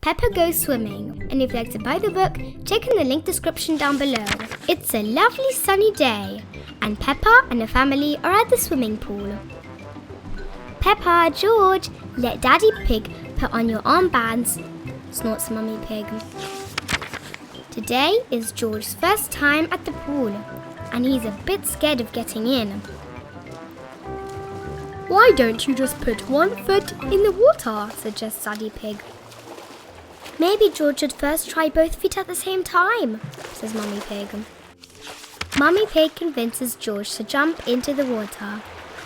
Peppa Goes Swimming, and if you'd like to buy the book, check in the link description down below. It's a lovely sunny day, and Peppa and her family are at the swimming pool. Peppa, George, let Daddy Pig put on your armbands, snorts Mummy Pig. Today is George's first time at the pool, and he's a bit scared of getting in. Why don't you just put one foot in the water, suggests Daddy Pig. Maybe George should first try both feet at the same time, says Mummy Pig. Mummy Pig convinces George to jump into the water,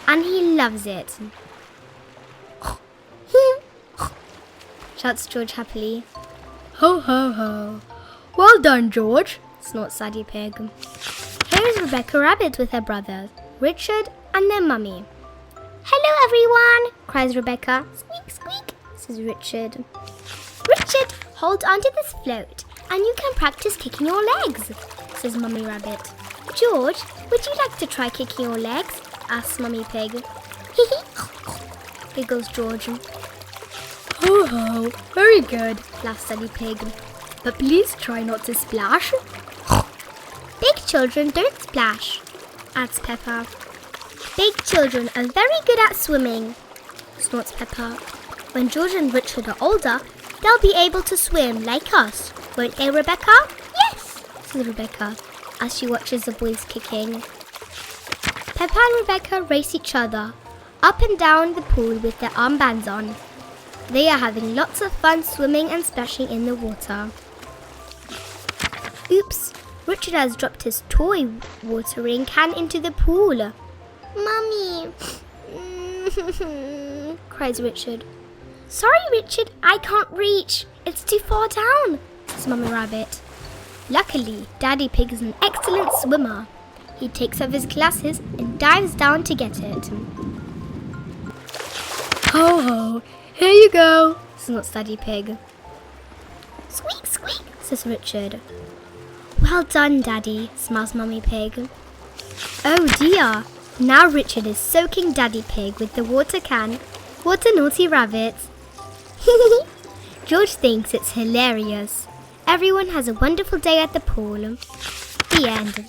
and he loves it. Shouts George happily. Ho ho ho. Well done, George, snorts Daddy Pig. Here is Rebecca Rabbit with her brothers, Richard and their mummy. Hello everyone, cries Rebecca. Squeak, squeak, says Richard. Richard, hold on to this float and you can practice kicking your legs, says Mummy Rabbit. George, would you like to try kicking your legs? Asks Mummy Pig. Giggles George. Ho ho, very good, laughs Daddy Pig. But please try not to splash. Big children don't splash, adds Peppa. Big children are very good at swimming, snorts Peppa. When George and Richard are older, they'll be able to swim like us, won't they, Rebecca? Yes, says Rebecca, as she watches the boys kicking. Peppa and Rebecca race each other up and down the pool with their armbands on. They are having lots of fun swimming and splashing in the water. Oops, Richard has dropped his toy watering can into the pool. Mummy, cries Richard. Sorry, Richard, I can't reach. It's too far down, says Mummy Rabbit. Luckily, Daddy Pig is an excellent swimmer. He takes off his glasses and dives down to get it. Ho ho, here you go, snorts Daddy Pig. Squeak, squeak, says Richard. Well done, Daddy, smiles Mummy Pig. Oh dear, now Richard is soaking Daddy Pig with the water can. What a naughty rabbit. George thinks it's hilarious. Everyone has a wonderful day at the pool. The end.